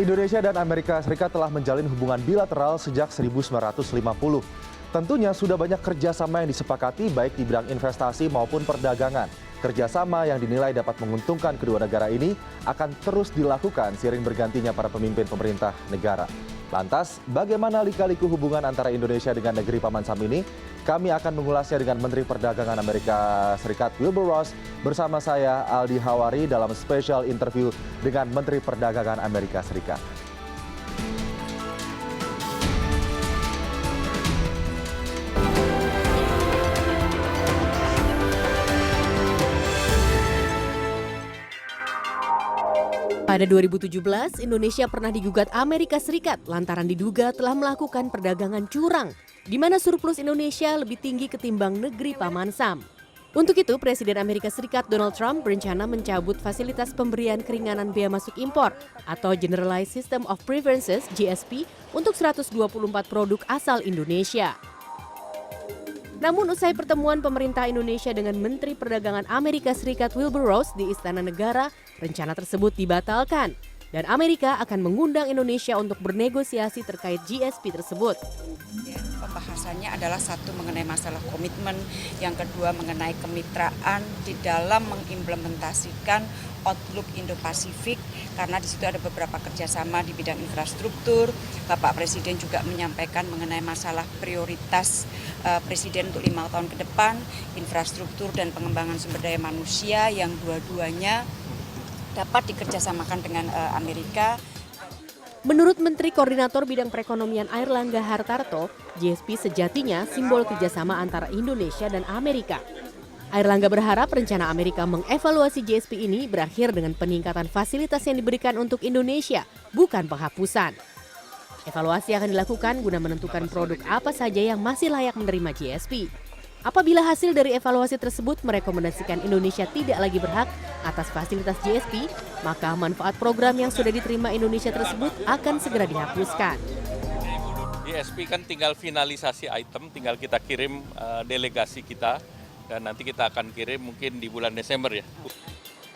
Indonesia dan Amerika Serikat telah menjalin hubungan bilateral sejak 1950. Tentunya sudah banyak kerjasama yang disepakati baik di bidang investasi maupun perdagangan. Kerjasama yang dinilai dapat menguntungkan kedua negara ini akan terus dilakukan seiring bergantinya para pemimpin pemerintah negara. Lantas, bagaimana lika-liku hubungan antara Indonesia dengan negeri Paman Sam ini? Kami akan mengulasnya dengan Menteri Perdagangan Amerika Serikat Wilbur Ross bersama saya Aldi Hawari dalam special interview dengan Menteri Perdagangan Amerika Serikat. Pada 2017, Indonesia pernah digugat Amerika Serikat lantaran diduga telah melakukan perdagangan curang, di mana surplus Indonesia lebih tinggi ketimbang negeri Paman Sam. Untuk itu, Presiden Amerika Serikat Donald Trump berencana mencabut fasilitas pemberian keringanan bea masuk impor atau Generalized System of Preferences (GSP) untuk 124 produk asal Indonesia. Namun usai pertemuan pemerintah Indonesia dengan Menteri Perdagangan Amerika Serikat Wilbur Ross di Istana Negara, rencana tersebut dibatalkan dan Amerika akan mengundang Indonesia untuk bernegosiasi terkait GSP tersebut. Pembahasannya adalah satu mengenai masalah komitmen, yang kedua mengenai kemitraan di dalam mengimplementasikan Outlook Indo-Pasifik, karena di situ ada beberapa kerjasama di bidang infrastruktur. Bapak Presiden juga menyampaikan mengenai masalah prioritas Presiden untuk 5 tahun ke depan, infrastruktur dan pengembangan sumber daya manusia yang dua-duanya dapat dikerjasamakan dengan Amerika. Menurut Menteri Koordinator Bidang Perekonomian Airlangga Hartarto, GSP sejatinya simbol kerjasama antara Indonesia dan Amerika. Airlangga berharap rencana Amerika mengevaluasi GSP ini berakhir dengan peningkatan fasilitas yang diberikan untuk Indonesia, bukan penghapusan. Evaluasi akan dilakukan guna menentukan produk apa saja yang masih layak menerima GSP. Apabila hasil dari evaluasi tersebut merekomendasikan Indonesia tidak lagi berhak atas fasilitas GSP, maka manfaat program yang sudah diterima Indonesia tersebut akan segera dihapuskan. GSP kan tinggal finalisasi item, tinggal kita kirim delegasi kita, dan nanti kita akan kirim mungkin di bulan Desember ya.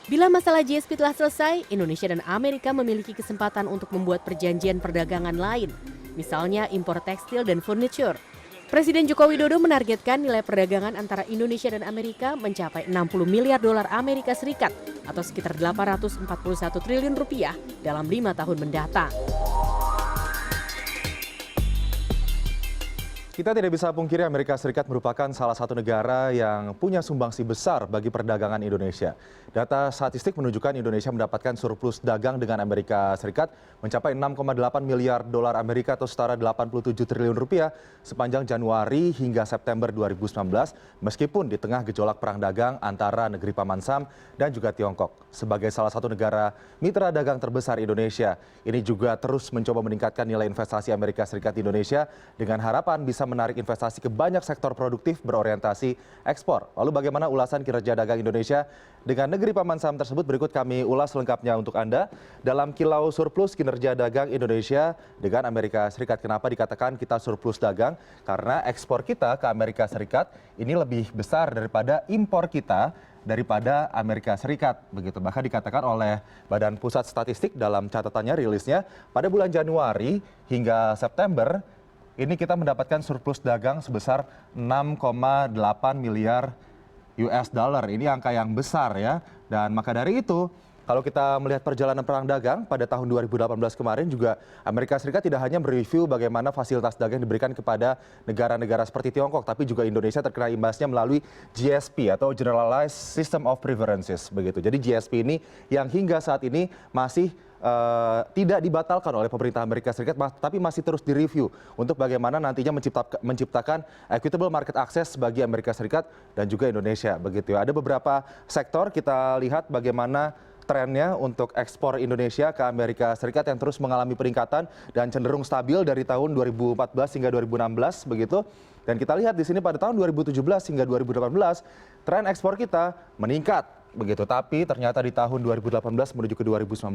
Bila masalah GSP telah selesai, Indonesia dan Amerika memiliki kesempatan untuk membuat perjanjian perdagangan lain, misalnya impor tekstil dan furniture. Presiden Joko Widodo menargetkan nilai perdagangan antara Indonesia dan Amerika mencapai 60 miliar dolar Amerika Serikat atau sekitar 841 triliun rupiah dalam 5 tahun mendatang. Kita tidak bisa pungkiri Amerika Serikat merupakan salah satu negara yang punya sumbangsi besar bagi perdagangan Indonesia. Data statistik menunjukkan Indonesia mendapatkan surplus dagang dengan Amerika Serikat mencapai 6,8 miliar dolar Amerika atau setara 87 triliun rupiah sepanjang Januari hingga September 2019, meskipun di tengah gejolak perang dagang antara negeri Paman Sam dan juga Tiongkok. Sebagai salah satu negara mitra dagang terbesar Indonesia, ini juga terus mencoba meningkatkan nilai investasi Amerika Serikat di Indonesia dengan harapan bisa menarik investasi ke banyak sektor produktif berorientasi ekspor. Lalu bagaimana ulasan kinerja dagang Indonesia dengan negeri Paman Sam tersebut? Berikut kami ulas lengkapnya untuk Anda dalam Kilau Surplus Kinerja Dagang Indonesia dengan Amerika Serikat. Kenapa dikatakan kita surplus dagang? Karena ekspor kita ke Amerika Serikat ini lebih besar daripada impor kita daripada Amerika Serikat. Begitu bahkan dikatakan oleh Badan Pusat Statistik dalam catatannya rilisnya pada bulan Januari hingga September ini kita mendapatkan surplus dagang sebesar 6,8 miliar US dollar. Ini angka yang besar ya. Dan maka dari itu, kalau kita melihat perjalanan perang dagang pada tahun 2018 kemarin juga Amerika Serikat tidak hanya mereview bagaimana fasilitas dagang diberikan kepada negara-negara seperti Tiongkok, tapi juga Indonesia terkena imbasnya melalui GSP atau Generalized System of Preferences. Begitu. Jadi GSP ini yang hingga saat ini masih tidak dibatalkan oleh pemerintah Amerika Serikat, tapi masih terus direview untuk bagaimana nantinya menciptakan equitable market access bagi Amerika Serikat dan juga Indonesia. Begitu ya. Ada beberapa sektor kita lihat bagaimana trennya untuk ekspor Indonesia ke Amerika Serikat yang terus mengalami peningkatan dan cenderung stabil dari tahun 2014 hingga 2016 begitu. Dan kita lihat di sini pada tahun 2017 hingga 2018 tren ekspor kita meningkat begitu. Tapi ternyata di tahun 2018 menuju ke 2019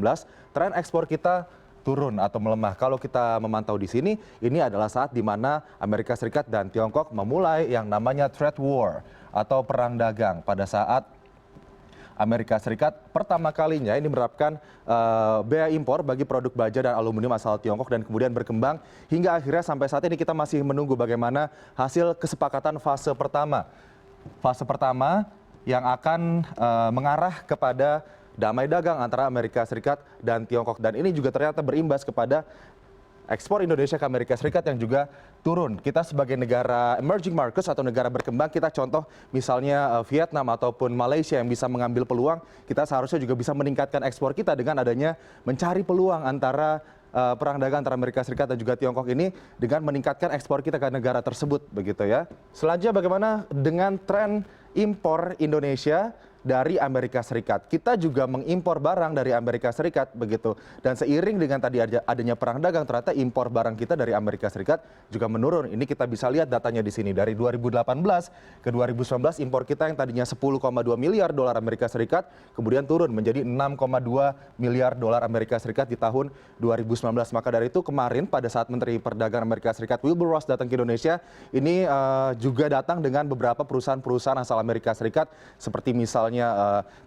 tren ekspor kita turun atau melemah. Kalau kita memantau di sini, ini adalah saat di mana Amerika Serikat dan Tiongkok memulai yang namanya trade war atau perang dagang pada saat Amerika Serikat pertama kalinya ini menerapkan bea impor bagi produk baja dan aluminium asal Tiongkok dan kemudian berkembang hingga akhirnya sampai saat ini kita masih menunggu bagaimana hasil kesepakatan fase pertama. Fase pertama yang akan mengarah kepada damai dagang antara Amerika Serikat dan Tiongkok. Dan ini juga ternyata berimbas kepada ekspor Indonesia ke Amerika Serikat yang juga turun. Kita sebagai negara emerging markets atau negara berkembang, kita contoh misalnya Vietnam ataupun Malaysia yang bisa mengambil peluang, kita seharusnya juga bisa meningkatkan ekspor kita dengan adanya mencari peluang antara perang dagang antara Amerika Serikat dan juga Tiongkok ini dengan meningkatkan ekspor kita ke negara tersebut, begitu ya. Selanjutnya bagaimana dengan tren impor Indonesia dari Amerika Serikat? Kita juga mengimpor barang dari Amerika Serikat, begitu. Dan seiring dengan tadi adanya perang dagang, ternyata impor barang kita dari Amerika Serikat juga menurun. Ini kita bisa lihat datanya di sini. Dari 2018 ke 2019 impor kita yang tadinya 10,2 miliar dolar Amerika Serikat kemudian turun menjadi 6,2 miliar dolar Amerika Serikat di tahun 2019. Maka dari itu kemarin pada saat Menteri Perdagangan Amerika Serikat Wilbur Ross datang ke Indonesia, ini juga datang dengan beberapa perusahaan-perusahaan asal Amerika Serikat seperti misalnya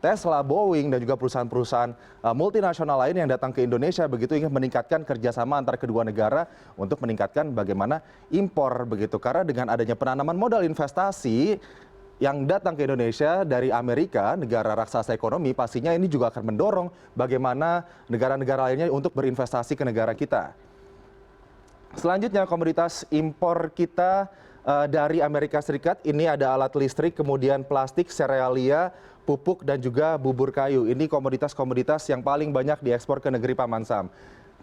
Tesla, Boeing, dan juga perusahaan-perusahaan multinasional lain yang datang ke Indonesia, begitu ingin meningkatkan kerjasama antara kedua negara untuk meningkatkan bagaimana impor, begitu. Karena dengan adanya penanaman modal investasi yang datang ke Indonesia dari Amerika, negara raksasa ekonomi, pastinya ini juga akan mendorong bagaimana negara-negara lainnya untuk berinvestasi ke negara kita. Selanjutnya komoditas impor kita dari Amerika Serikat, ini ada alat listrik, kemudian plastik, serealia, pupuk, dan juga bubur kayu. Ini komoditas-komoditas yang paling banyak diekspor ke negeri Paman Sam.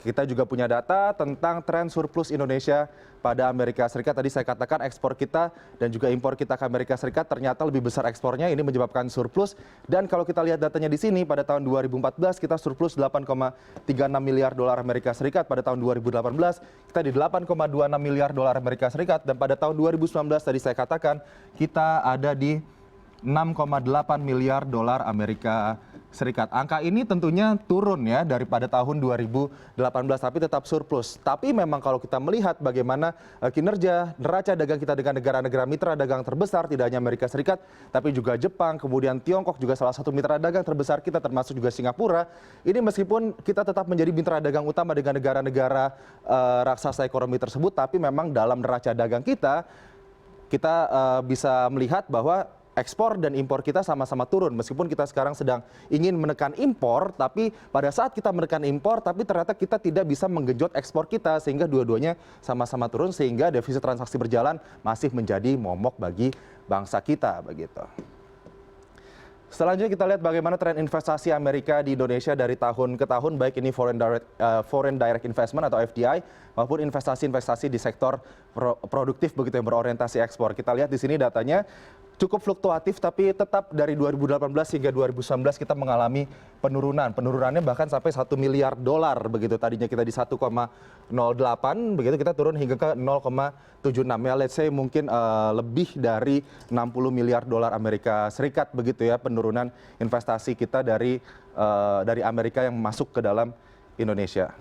Kita juga punya data tentang tren surplus Indonesia pada Amerika Serikat. Tadi saya katakan ekspor kita dan juga impor kita ke Amerika Serikat ternyata lebih besar ekspornya, ini menyebabkan surplus. Dan kalau kita lihat datanya di sini, pada tahun 2014 kita surplus 8,36 miliar dolar Amerika Serikat. Pada tahun 2018 kita di 8,26 miliar dolar Amerika Serikat. Dan pada tahun 2019 tadi saya katakan kita ada di 6,8 miliar dolar Amerika Serikat. Angka ini tentunya turun ya daripada tahun 2018, tapi tetap surplus. Tapi memang kalau kita melihat bagaimana kinerja neraca dagang kita dengan negara-negara mitra dagang terbesar, tidak hanya Amerika Serikat, tapi juga Jepang, kemudian Tiongkok juga salah satu mitra dagang terbesar kita, termasuk juga Singapura. Ini meskipun kita tetap menjadi mitra dagang utama dengan negara-negara raksasa ekonomi tersebut, tapi memang dalam neraca dagang kita bisa melihat bahwa ekspor dan impor kita sama-sama turun. Meskipun kita sekarang sedang ingin menekan impor, tapi pada saat kita menekan impor, tapi ternyata kita tidak bisa menggenjot ekspor kita, sehingga dua-duanya sama-sama turun, sehingga defisit transaksi berjalan masih menjadi momok bagi bangsa kita, begitu. Selanjutnya kita lihat bagaimana tren investasi Amerika di Indonesia dari tahun ke tahun, baik ini foreign direct investment atau FDI maupun investasi-investasi di sektor produktif, begitu, yang berorientasi ekspor. Kita lihat di sini datanya cukup fluktuatif, tapi tetap dari 2018 hingga 2019 kita mengalami penurunan. Penurunannya bahkan sampai 1 miliar dolar, begitu. Tadinya kita di 1,08, begitu, kita turun hingga ke 0,76. Ya, let's say mungkin lebih dari 60 miliar dolar Amerika Serikat, begitu ya, penurunan investasi kita dari Amerika yang masuk ke dalam Indonesia.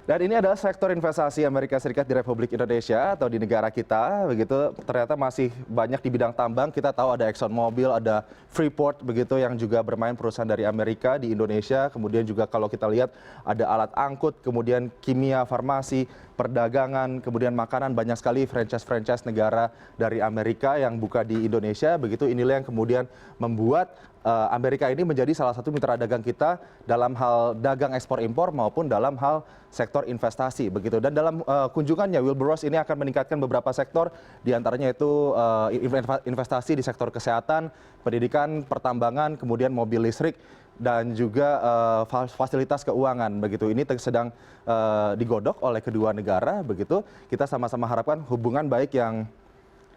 Dan ini adalah sektor investasi Amerika Serikat di Republik Indonesia atau di negara kita, begitu. Ternyata masih banyak di bidang tambang. Kita tahu ada ExxonMobil, ada Freeport, begitu, yang juga bermain perusahaan dari Amerika di Indonesia. Kemudian juga kalau kita lihat ada alat angkut, kemudian kimia, farmasi, perdagangan, kemudian makanan, banyak sekali franchise-franchise negara dari Amerika yang buka di Indonesia, begitu. Inilah yang kemudian membuat Amerika ini menjadi salah satu mitra dagang kita dalam hal dagang ekspor impor maupun dalam hal sektor investasi, begitu. Dan dalam kunjungannya Wilbur Ross ini akan meningkatkan beberapa sektor, diantaranya itu investasi di sektor kesehatan, pendidikan, pertambangan, kemudian mobil listrik, dan juga fasilitas keuangan, begitu. Ini sedang digodok oleh kedua negara, begitu. Kita sama-sama harapkan hubungan baik yang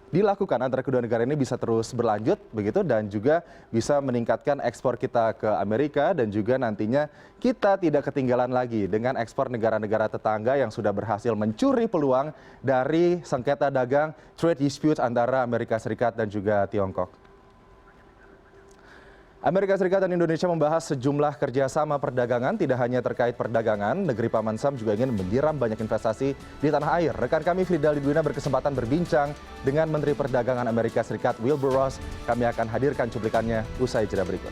dilakukan antara kedua negara ini bisa terus berlanjut, begitu, dan juga bisa meningkatkan ekspor kita ke Amerika, dan juga nantinya kita tidak ketinggalan lagi dengan ekspor negara-negara tetangga yang sudah berhasil mencuri peluang dari sengketa dagang trade dispute antara Amerika Serikat dan juga Tiongkok. Amerika Serikat dan Indonesia membahas sejumlah kerjasama perdagangan, tidak hanya terkait perdagangan, negeri Paman Sam juga ingin menyiram banyak investasi di tanah air. Rekan kami Frida Lidwina berkesempatan berbincang dengan Menteri Perdagangan Amerika Serikat Wilbur Ross. Kami akan hadirkan cuplikannya usai jeda berikut.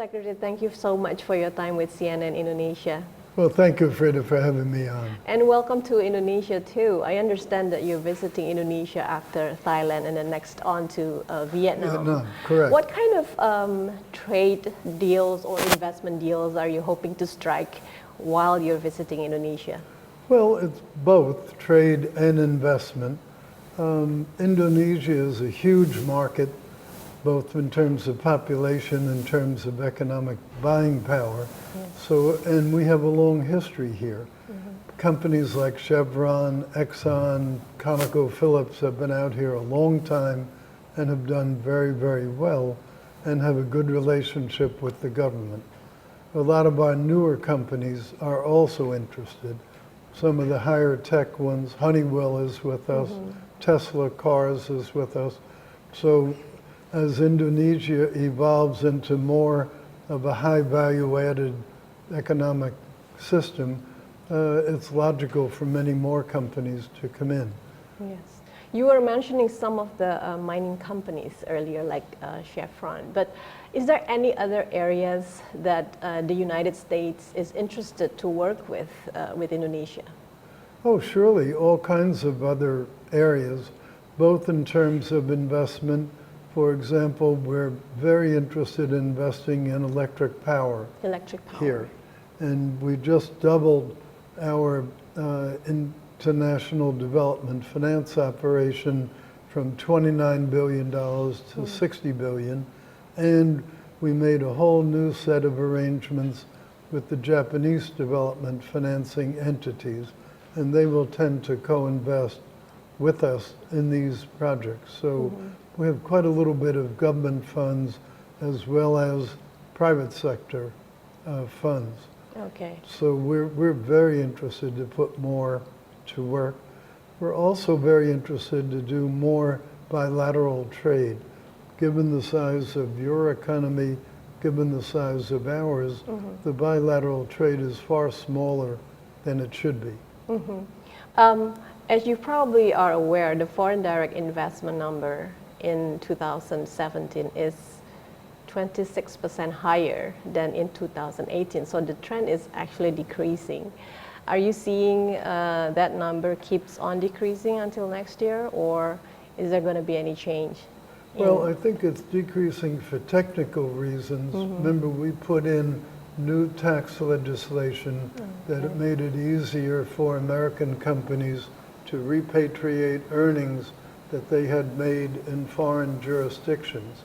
Secretary, thank you so much for your time with CNN Indonesia. Well, thank you, Frida, for having me on. And welcome to Indonesia too. I understand that you're visiting Indonesia after Thailand and then next on to Vietnam. Vietnam, correct. What kind of trade deals or investment deals are you hoping to strike while you're visiting Indonesia? Well, it's both trade and investment. Indonesia is a huge market, both in terms of population, in terms of economic buying power. Yes. So, and we have a long history here. Companies like Chevron, Exxon, ConocoPhillips have been out here a long time and have done very, very well and have a good relationship with the government. A lot of our newer companies are also interested. Some of the higher tech ones, Honeywell is with us, Tesla Cars is with us. So as Indonesia evolves into more of a high value-added economic system, it's logical for many more companies to come in. Yes. You were mentioning some of the mining companies earlier, like Chevron, but is there any other areas that the United States is interested to work with Indonesia? Oh, surely, all kinds of other areas, both in terms of investment. For example, we're very interested in investing in electric power. Electric power. Here. And we just doubled our international development finance operation from $29 billion to $60 billion. And we made a whole new set of arrangements with the Japanese development financing entities. And they will tend to co-invest with us in these projects. So we have quite a little bit of government funds as well as private sector funds. Okay. So we're very interested to put more to work. We're also very interested to do more bilateral trade. Given the size of your economy, given the size of ours, the bilateral trade is far smaller than it should be. As you probably are aware, the foreign direct investment number in 2017 is 26% higher than in 2018. So the trend is actually decreasing. Are you seeing that number keeps on decreasing until next year, or is there going to be any change? Well, I think it's decreasing for technical reasons. Remember, we put in new tax legislation that it made it easier for American companies to repatriate earnings that they had made in foreign jurisdictions.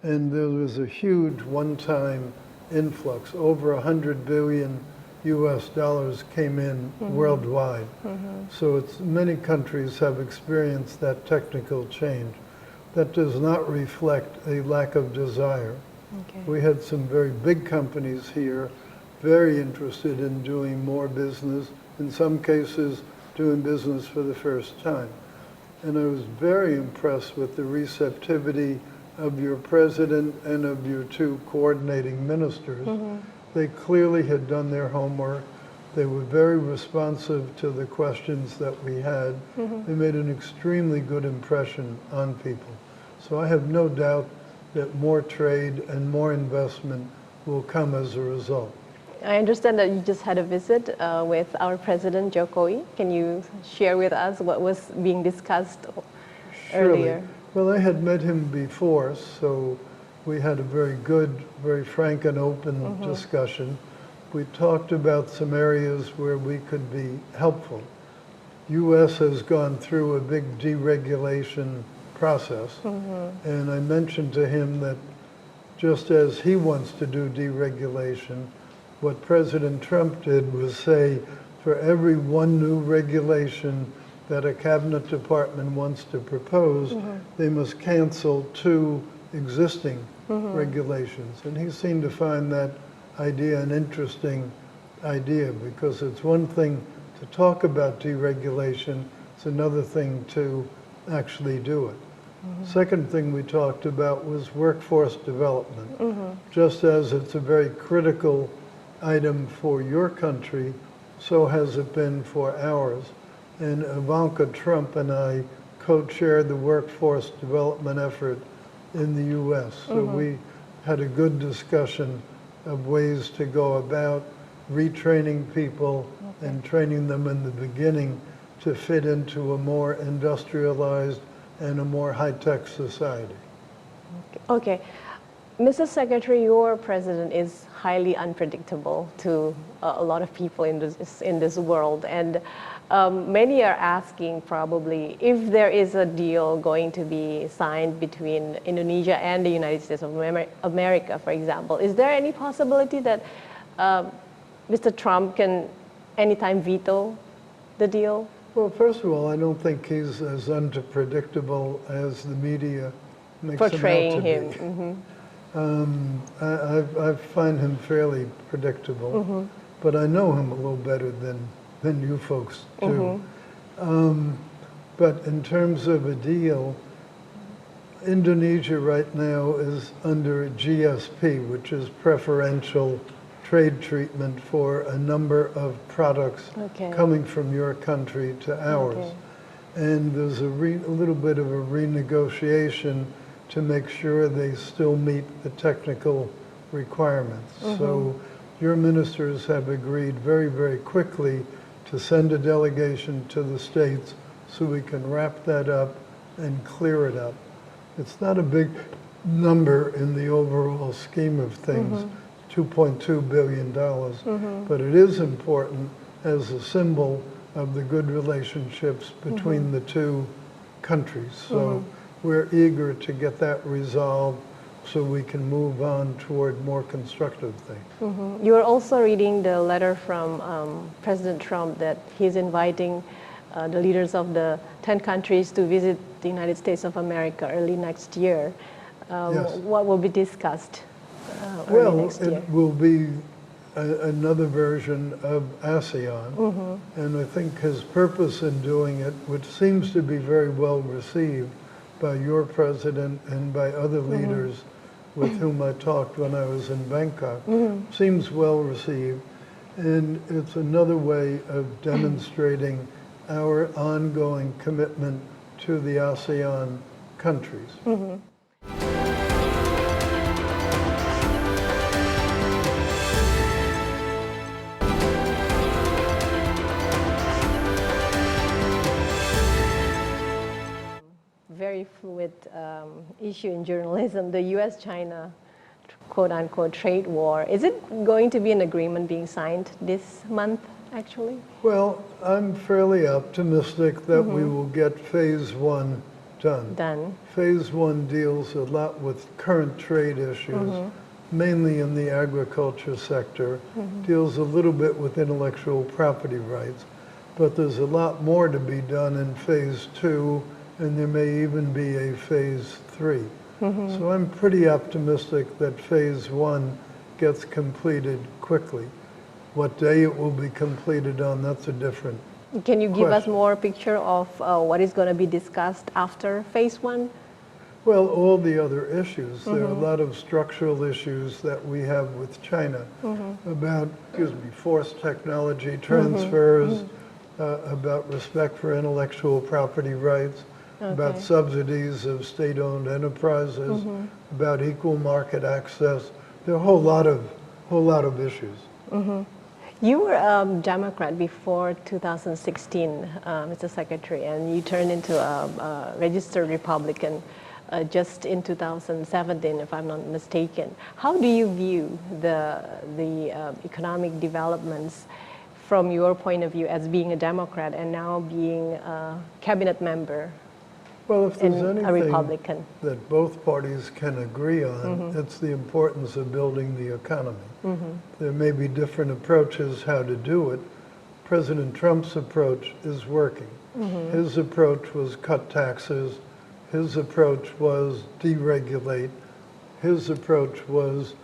And there was a huge one-time influx. Over 100 billion US dollars came in worldwide. So many countries have experienced that technical change. That does not reflect a lack of desire. Okay. We had some very big companies here, very interested in doing more business, in some cases doing business for the first time. And I was very impressed with the receptivity of your president and of your two coordinating ministers. They clearly had done their homework. They were very responsive to the questions that we had. They made an extremely good impression on people. So I have no doubt that more trade and more investment will come as a result. I understand that you just had a visit with our President Jokowi. Can you share with us what was being discussed earlier? Well, I had met him before, so we had a very good, very frank and open discussion. We talked about some areas where we could be helpful. U.S. has gone through a big deregulation process, and I mentioned to him that just as he wants to do deregulation, what President Trump did was say, for every one new regulation that a cabinet department wants to propose, they must cancel 2 existing regulations. And he seemed to find that idea an interesting idea, because it's one thing to talk about deregulation, it's another thing to actually do it. Second thing we talked about was workforce development. Just as it's a very critical item for your country, so has it been for ours. And Ivanka Trump and I co-chaired the workforce development effort in the U.S. So we had a good discussion of ways to go about retraining people and training them in the beginning to fit into a more industrialized and a more high-tech society. Okay. Mr. Secretary, your president is highly unpredictable to a lot of people in this world. And many are asking probably if there is a deal going to be signed between Indonesia and the United States of America, for example. Is there any possibility that Mr. Trump can anytime veto the deal? Well, first of all, I don't think he's as unpredictable as the media makes Portraying him out to him. be. I find him fairly predictable, but I know him a little better than you folks do. But in terms of a deal, Indonesia right now is under a GSP, which is preferential trade treatment for a number of products coming from your country to ours. And there's a little bit of a renegotiation to make sure they still meet the technical requirements. So your ministers have agreed very, very quickly to send a delegation to the States so we can wrap that up and clear it up. It's not a big number in the overall scheme of things, $2.2 billion, but it is important as a symbol of the good relationships between the 2 countries. So we're eager to get that resolved so we can move on toward more constructive things. You are also reading the letter from President Trump that he's inviting the leaders of the 10 countries to visit the United States of America early next year. Yes. What will be discussed early next year? It will be another version of ASEAN, and I think his purpose in doing it, which seems to be very well received by your president and by other leaders with whom I talked when I was in Bangkok, seems well received, and it's another way of demonstrating our ongoing commitment to the ASEAN countries. Very fluid issue in journalism, the U.S.-China quote-unquote trade war. Is it going to be an agreement being signed this month, actually? Well, I'm fairly optimistic that we will get phase 1 done. Phase 1 deals a lot with current trade issues, mainly in the agriculture sector, deals a little bit with intellectual property rights, but there's a lot more to be done in phase 2, and there may even be a phase 3. So I'm pretty optimistic that phase 1 gets completed quickly. What day it will be completed on, that's a different Can you give us question. more picture of what is going to be discussed after phase 1? Well, all the other issues. There are a lot of structural issues that we have with China about, forced technology transfers, about respect for intellectual property rights, about subsidies of state-owned enterprises, about equal market access. There are a whole lot of issues. You were a Democrat before 2016, Mr. Secretary, and you turned into a registered Republican just in 2017, if I'm not mistaken. How do you view the economic developments from your point of view as being a Democrat and now being a cabinet member? Well, if there's and a Republican. anything that both parties can agree on, it's the importance of building the economy. There may be different approaches how to do it. President Trump's approach is working. His approach was cut taxes. His approach was deregulate. His approach was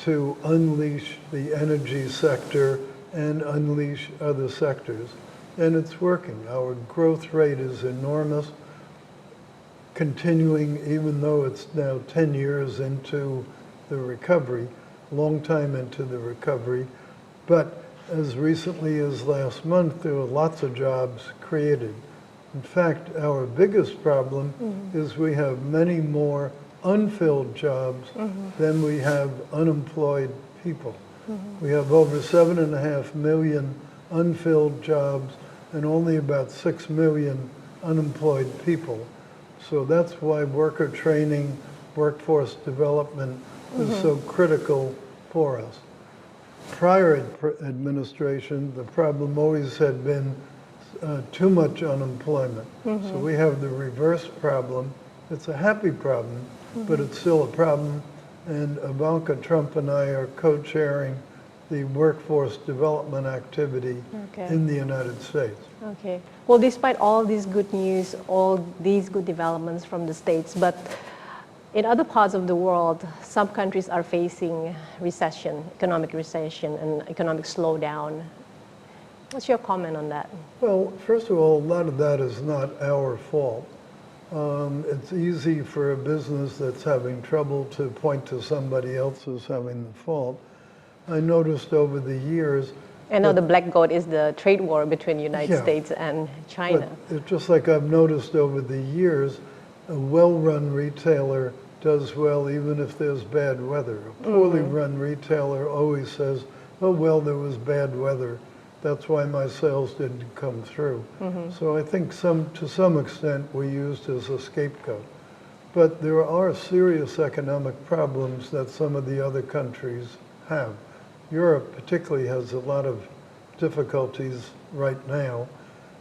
to unleash the energy sector and unleash other sectors. And it's working. Our growth rate is enormous, continuing even though it's now 10 years into the recovery, long time into the recovery. But as recently as last month, there were lots of jobs created. In fact, our biggest problem is we have many more unfilled jobs than we have unemployed people. We have over 7.5 million unfilled jobs and only about 6 million unemployed people. So that's why worker training, workforce development is so critical for us. Prior administration, the problem always had been too much unemployment. So we have the reverse problem. It's a happy problem, but it's still a problem. And Ivanka Trump and I are co-chairing the workforce development activity in the United States. Okay. Well, despite all this good news, all these good developments from the States, but in other parts of the world, some countries are facing recession, economic recession, and economic slowdown. What's your comment on that? Well, first of all, a lot of that is not our fault. It's easy for a business that's having trouble to point to somebody else as having the fault. I noticed over the years. I know the black goat is the trade war between the United States and China. But it's just like I've noticed over the years, a well-run retailer does well even if there's bad weather. A poorly run retailer always says, oh, well, there was bad weather. That's why my sales didn't come through. So I think to some extent we're used as a scapegoat. But there are serious economic problems that some of the other countries have. Europe particularly has a lot of difficulties right now.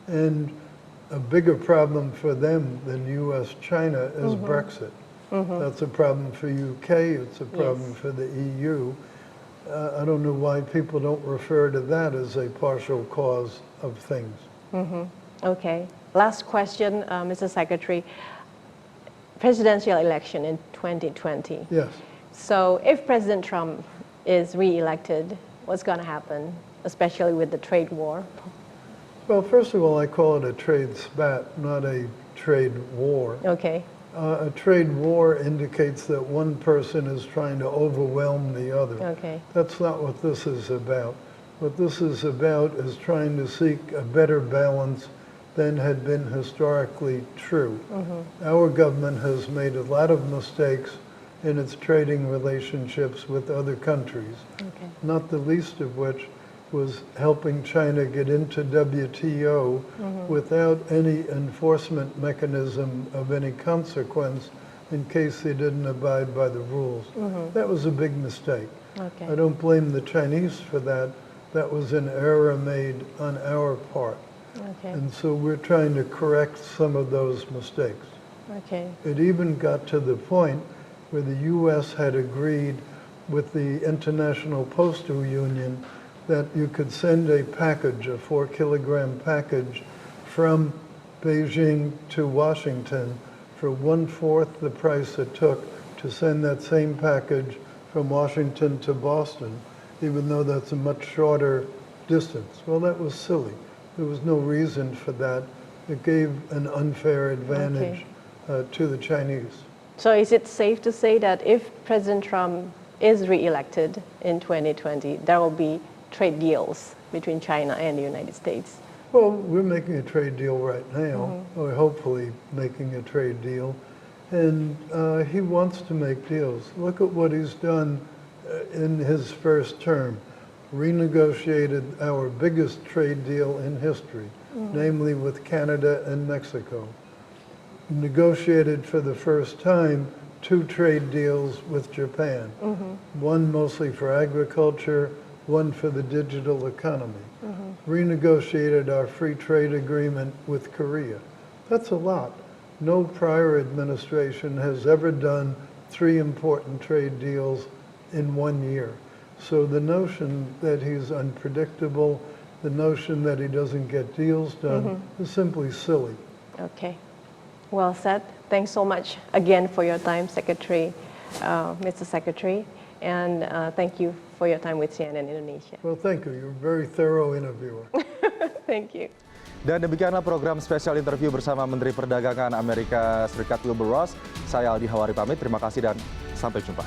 And a bigger problem for them than US-China is Brexit. That's a problem for UK, it's a problem for the EU. I don't know why people don't refer to that as a partial cause of things. Okay. Last question, Mr. Secretary. Presidential election in 2020. Yes. So if President Trump is re-elected, what's going to happen, especially with the trade war? Well, first of all, I call it a trade spat, not a trade war. Okay. A trade war indicates that one person is trying to overwhelm the other. Okay. That's not what this is about. What this is about is trying to seek a better balance than had been historically true. Our government has made a lot of mistakes in its trading relationships with other countries, not the least of which was helping China get into WTO without any enforcement mechanism of any consequence in case they didn't abide by the rules. That was a big mistake. I don't blame the Chinese for that. That was an error made on our part. And so we're trying to correct some of those mistakes. It even got to the point where the US had agreed with the International Postal Union that you could send a package, a 4-kilogram package, from Beijing to Washington for 1/4 the price it took to send that same package from Washington to Boston, even though that's a much shorter distance. Well, that was silly. There was no reason for that. It gave an unfair advantage to the Chinese. So is it safe to say that if President Trump is re-elected in 2020, there will be trade deals between China and the United States? Well, we're making a trade deal right now. We're hopefully making a trade deal. And he wants to make deals. Look at what he's done in his first term. Renegotiated our biggest trade deal in history, namely with Canada and Mexico. Negotiated for the first time 2 trade deals with Japan. One mostly for agriculture, one for the digital economy. Renegotiated our free trade agreement with Korea. That's a lot. No prior administration has ever done 3 important trade deals in 1 year. So the notion that he's unpredictable the notion that he doesn't get deals done is simply silly. Okay, well said. Thanks so much again for your time, Secretary, Mr. Secretary, and thank you for your time with CNN Indonesia. Well, thank you. You're a very thorough interviewer. Thank you. Dan demikianlah program spesial interview bersama Menteri Perdagangan Amerika Serikat Wilbur Ross. Saya Aldi Hawari pamit, terima kasih dan sampai jumpa.